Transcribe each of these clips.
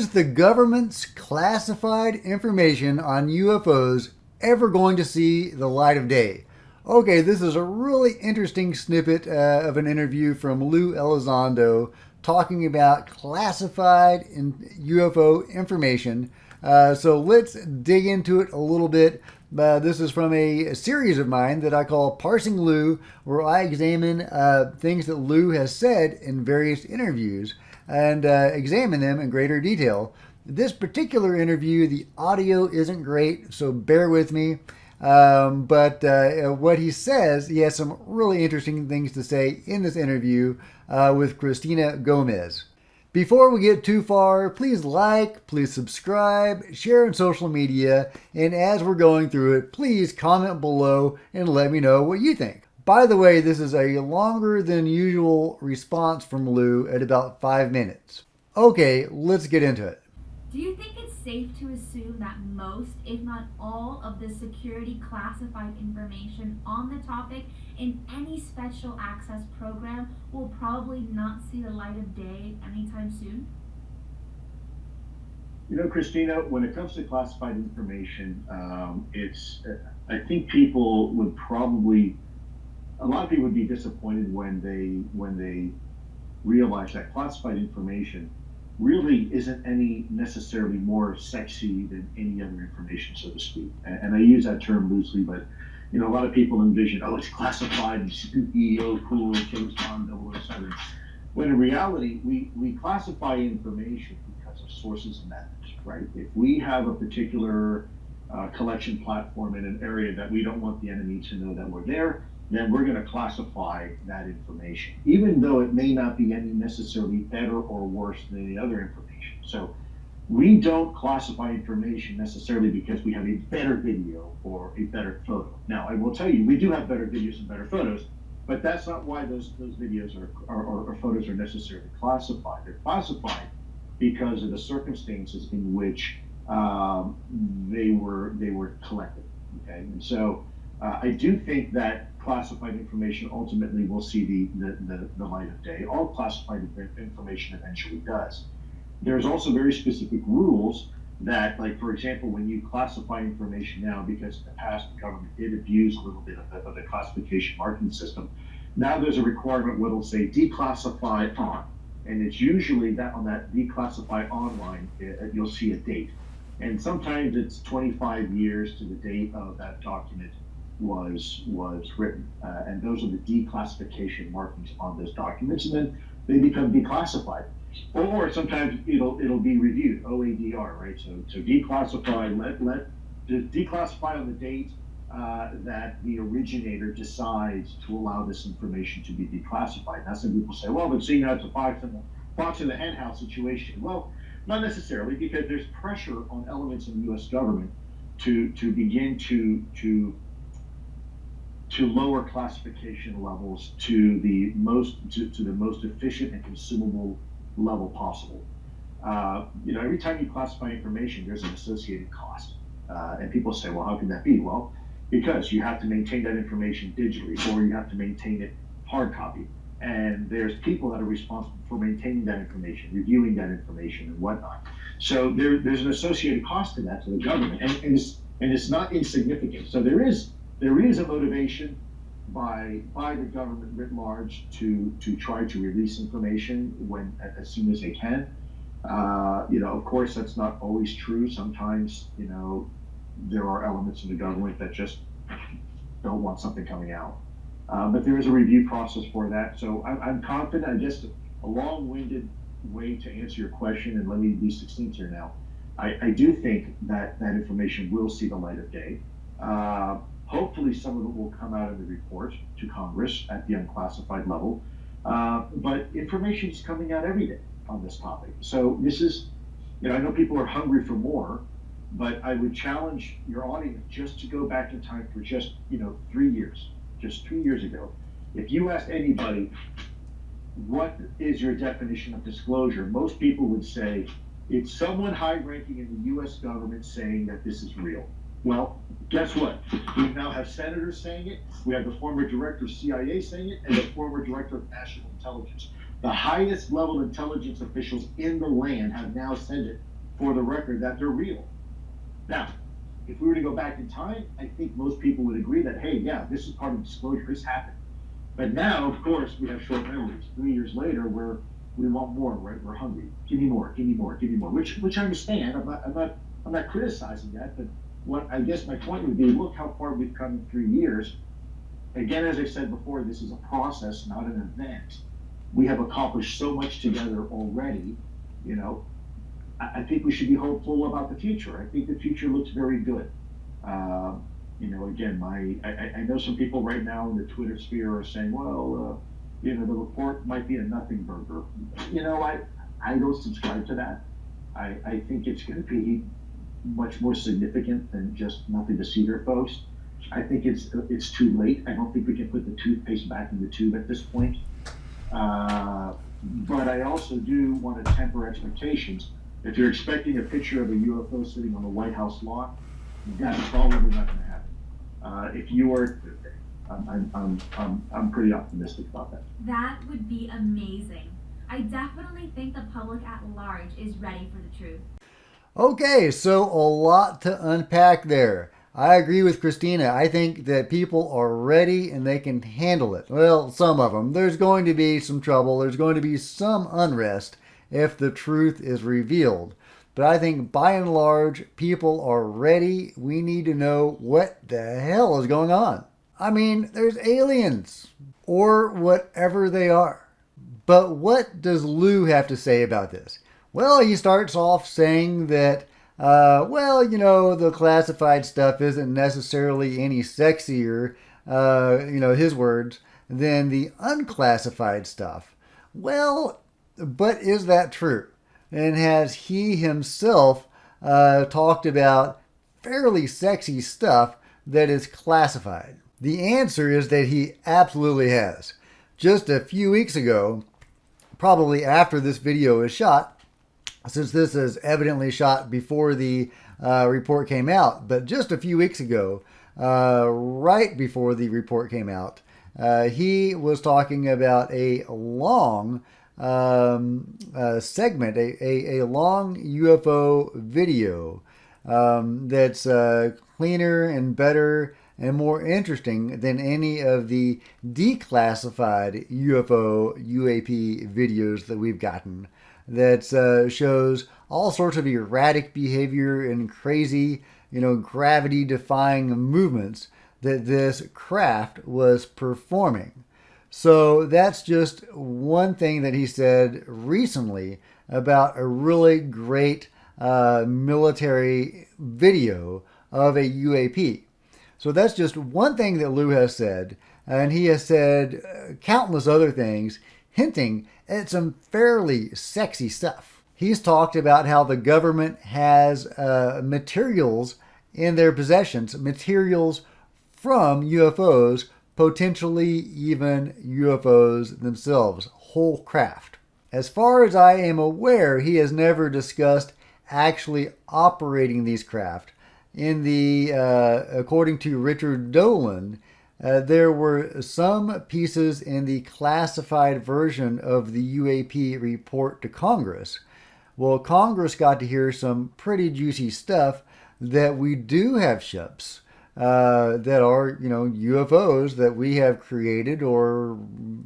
Is the government's classified information on UFOs ever going to see the light of day? Okay, this is a really interesting snippet of an interview from Lou Elizondo talking about classified UFO information. So let's dig into it a little bit. This is from a series of mine that I call Parsing Lou, where I examine things that Lou has said in various interviews and examine them in greater detail. This particular interview, the audio isn't great, so bear with me. But what he says, he has some really interesting things to say in this interview with Christina Gomez. Before we get too far, please like, please subscribe, share on social media, and as we're going through it, please comment below and let me know what you think. By the way, this is a longer than usual response from Lou at about 5 minutes. Okay, let's get into it. Do you think it's safe to assume that most, if not all, of the security classified information on the topic in any special access program will probably not see the light of day anytime soon? You know, Christina, when it comes to classified information, I think people would probably, a lot of people would be disappointed when they realize that classified information really isn't any necessarily more sexy than any other information, so to speak. And I use that term loosely, but you know, a lot of people envision, oh, it's classified and spooky, oh, cool, James Bond 007. When in reality, we classify information because of sources and methods, right? If we have a particular collection platform in an area that we don't want the enemy to know that we're there, then we're going to classify that information, even though it may not be any necessarily better or worse than any other information. So we don't classify information necessarily because we have a better video or a better photo. Now, I will tell you, we do have better videos and better photos, but that's not why those videos or photos are necessarily classified. They're classified because of the circumstances in which they were collected. Okay, and so I do think that classified information ultimately will see the light of day. All classified information eventually does. There's also very specific rules that, like, for example, when you classify information now, because in the past the government did abuse a little bit of the classification marking system, now there's a requirement where it'll say declassify on. And it's usually that on that declassify online, you'll see a date. And sometimes it's 25 years to the date of that document was written, and those are the declassification markings on those documents, and then they become declassified. Or sometimes it'll be reviewed, OADR, right? So declassify, let declassify on the date that the originator decides to allow this information to be declassified. Now some people say, well, but see, now it's a fox in the hen house situation. Well, not necessarily, because there's pressure on elements in the U.S. government to begin to lower classification levels to the most efficient and consumable level possible. You know, every time you classify information, there's an associated cost, and people say, well, how can that be? Well, because you have to maintain that information digitally, or you have to maintain it hard copy, and there's people that are responsible for maintaining that information, reviewing that information, and whatnot. So there's an associated cost to that to the government, and it's not insignificant. So there is a motivation by the government writ large to try to release information as soon as they can. You know, of course, that's not always true. Sometimes, you know, there are elements in the government that just don't want something coming out. But there is a review process for that. So I'm confident. I guess a long-winded way to answer your question, and let me be succinct here now. I do think that information will see the light of day. Hopefully some of it will come out of the report to Congress at the unclassified level. But information is coming out every day on this topic. So this is, you know, I know people are hungry for more, but I would challenge your audience just to go back in time for just 3 years, just 3 years ago. If you asked anybody, what is your definition of disclosure? Most people would say, it's someone high-ranking in the U.S. government saying that this is real. Well, guess what? We now have senators saying it, we have the former director of CIA saying it, and the former director of national intelligence. The highest level intelligence officials in the land have now said it. for the record that they're real. Now, if we were to go back in time, I think most people would agree that, hey, yeah, this is part of disclosure. This happened. But now, of course, we have short memories. 3 years later, we want more, right? We're hungry. Give me more. Give me more. Give me more. Which I understand. I'm not criticizing that. But what I guess my point would be, look how far we've come in 3 years. Again, as I said before, this is a process, not an event. We have accomplished so much together already. You know, I think we should be hopeful about the future. I think the future looks very good. You know, again, I know some people right now in the Twitter sphere are saying, well, you know, the report might be a nothing burger. You know, I don't subscribe to that. I think it's going to be much more significant than just nothing to see here, folks. I think it's too late. I don't think we can put the toothpaste back in the tube at this point. But I also do want to temper expectations. If you're expecting a picture of a UFO sitting on the White House lawn, that's probably not going to happen. If you are, I'm pretty optimistic about that. That would be amazing. I definitely think the public at large is ready for the truth. Okay, so a lot to unpack there. I agree with Christina. I think that people are ready and they can handle it. Well, some of them. There's going to be some trouble. There's going to be some unrest if the truth is revealed. But I think by and large, people are ready. We need to know what the hell is going on. I mean, there's aliens or whatever they are. But what does Lou have to say about this? Well, he starts off saying that, well, you know, the classified stuff isn't necessarily any sexier, you know, his words, than the unclassified stuff. Well, but is that true? And has he himself talked about fairly sexy stuff that is classified? The answer is that he absolutely has. Just a few weeks ago, probably after this video is shot, since this is evidently shot before the report came out, but just a few weeks ago, right before the report came out, he was talking about a long segment, a long UFO video that's cleaner and better and more interesting than any of the declassified UFO UAP videos that we've gotten, that shows all sorts of erratic behavior and crazy, you know, gravity-defying movements that this craft was performing. So that's just one thing that he said recently about a really great military video of a UAP. So that's just one thing that Lou has said, and he has said countless other things, hinting at some fairly sexy stuff. He's talked about how the government has materials in their possessions, materials from UFOs, potentially even UFOs themselves, whole craft. As far as I am aware, he has never discussed actually operating these craft. In the, according to Richard Dolan, there were some pieces in the classified version of the UAP report to Congress. Well, Congress got to hear some pretty juicy stuff that we do have ships that are, you know, UFOs that we have created or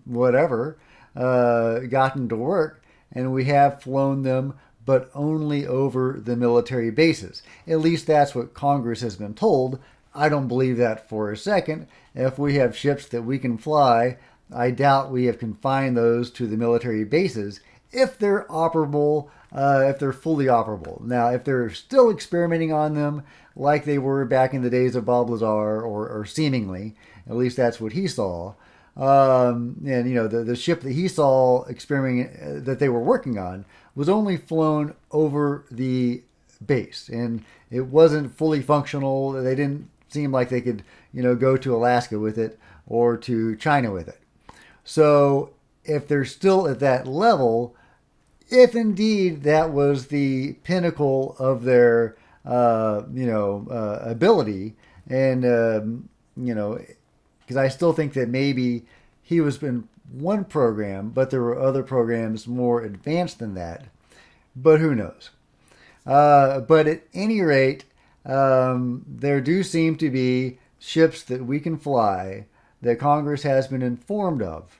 whatever, gotten to work, and we have flown them, but only over the military bases. At least that's what Congress has been told. I don't believe that for a second. If we have ships that we can fly, I doubt we have confined those to the military bases if they're operable, if they're fully operable. Now, if they're still experimenting on them like they were back in the days of Bob Lazar, or seemingly, at least that's what he saw, and you know, the ship that he saw experimenting, that they were working on, was only flown over the base, and it wasn't fully functional. They didn't seem like they could, you know, go to Alaska with it or to China with it. So if they're still at that level, if indeed that was the pinnacle of their, ability, and you know, because I still think that maybe he was in one program, but there were other programs more advanced than that. But who knows? But at any rate, there do seem to be ships that we can fly that Congress has been informed of.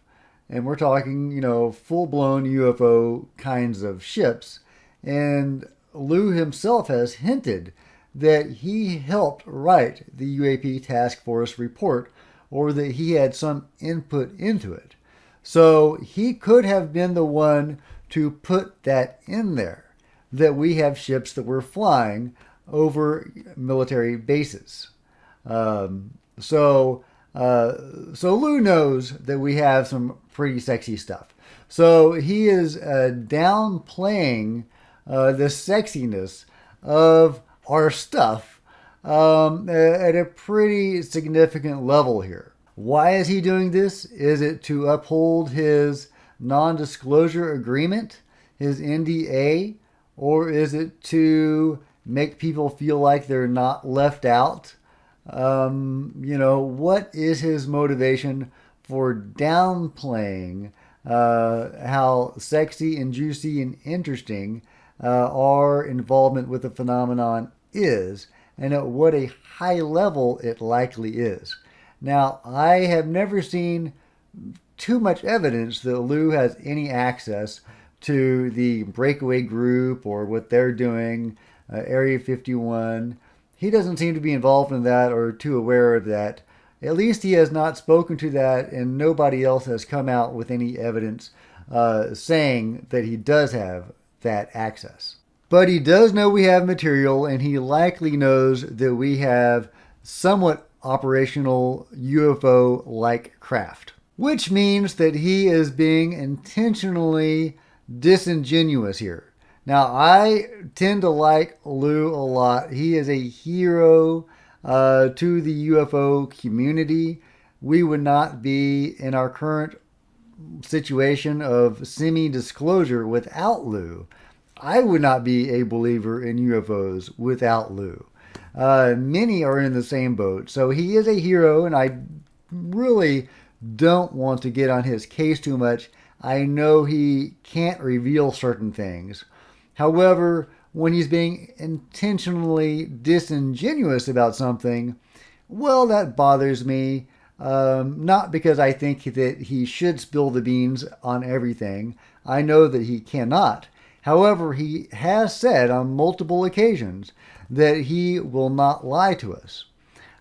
And we're talking, full-blown UFO kinds of ships. And Lou himself has hinted that he helped write the UAP Task Force report, or that he had some input into it. So he could have been the one to put that in there, that we have ships that we're flying over military bases. So Lou knows that we have some pretty sexy stuff. So he is downplaying the sexiness of our stuff at a pretty significant level here. Why is he doing this? Is it to uphold his non-disclosure agreement, his NDA, or is it to make people feel like they're not left out? What is his motivation for downplaying how sexy and juicy and interesting our involvement with the phenomenon is, and at what a high level it likely is? Now, I have never seen too much evidence that Lou has any access to the breakaway group or what they're doing, Area 51. He doesn't seem to be involved in that or too aware of that. At least he has not spoken to that, and nobody else has come out with any evidence saying that he does have that access. But he does know we have material, and he likely knows that we have somewhat operational UFO-like craft, which means that he is being intentionally disingenuous here. Now, I tend to like Lou a lot. He is a hero to the UFO community. We would not be in our current situation of semi-disclosure without Lou. I would not be a believer in UFOs without Lou. Many are in the same boat. So he is a hero, and I really don't want to get on his case too much. I know he can't reveal certain things. However, when he's being intentionally disingenuous about something, well, that bothers me. Not because I think that he should spill the beans on everything. I know that he cannot. However, he has said on multiple occasions that he will not lie to us.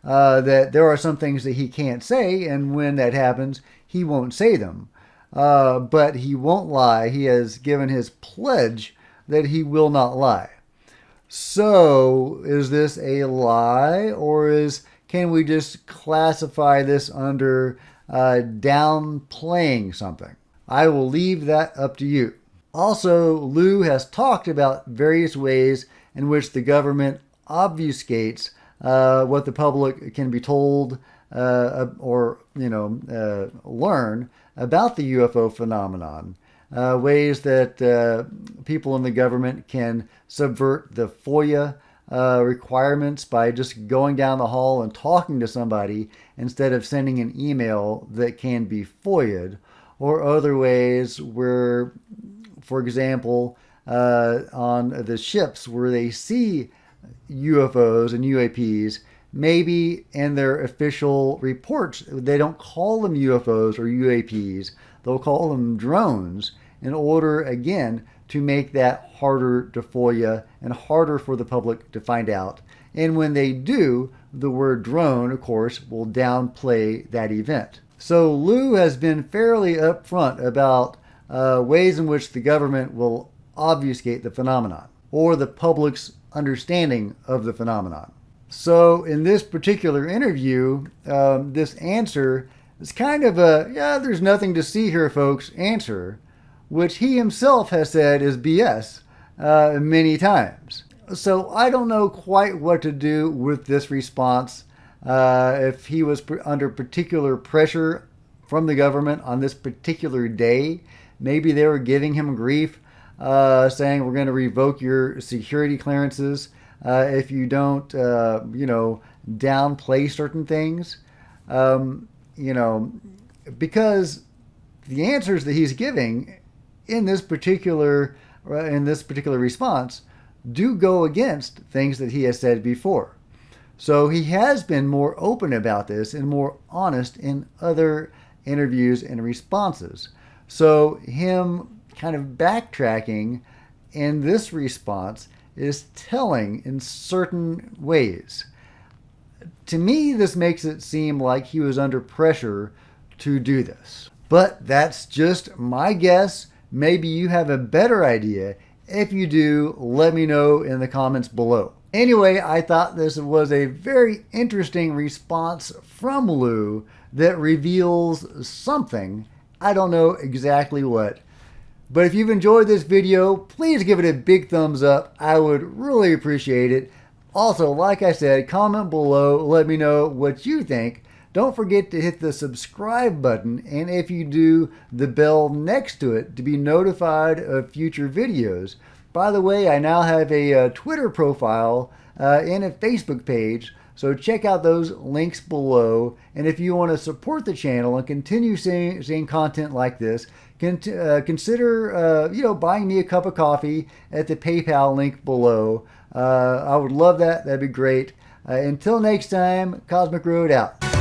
That there are some things that he can't say, and when that happens, he won't say them. But he won't lie. He has given his pledge that he will not lie. So, is this a lie, or can we just classify this under downplaying something? I will leave that up to you. Also, Lou has talked about various ways in which the government obfuscates what the public can be told or learn about the UFO phenomenon. Ways that people in the government can subvert the FOIA requirements by just going down the hall and talking to somebody instead of sending an email that can be FOIA'd, or other ways where, for example, on the ships where they see UFOs and UAPs, maybe in their official reports, they don't call them UFOs or UAPs, they'll call them drones, in order, again, to make that harder to FOIA and harder for the public to find out. And when they do, the word drone, of course, will downplay that event. So Lou has been fairly upfront about ways in which the government will obfuscate the phenomenon, or the public's understanding of the phenomenon. So in this particular interview, this answer is kind of a, there's nothing to see here, folks, answer, which he himself has said is BS many times. So I don't know quite what to do with this response. If he was under particular pressure from the government on this particular day, maybe they were giving him grief, saying we're going to revoke your security clearances if you don't, downplay certain things. Because the answers that he's giving in this particular response do go against things that he has said before. So he has been more open about this and more honest in other interviews and responses. So him kind of backtracking in this response is telling in certain ways. To me, this makes it seem like he was under pressure to do this. But that's just my guess. Maybe you have a better idea. If you do, let me know in the comments below. Anyway, I thought this was a very interesting response from Lou that reveals something. I don't know exactly what. But if you've enjoyed this video, please give it a big thumbs up. I would really appreciate it. Also, like I said, comment below. Let me know what you think. Don't forget to hit the subscribe button, and if you do, the bell next to it to be notified of future videos. By the way, I now have a Twitter profile and a Facebook page, so check out those links below. And if you want to support the channel and continue seeing content like this, consider buying me a cup of coffee at the PayPal link below. I would love that. That'd be great. Until next time, Cosmic Road out.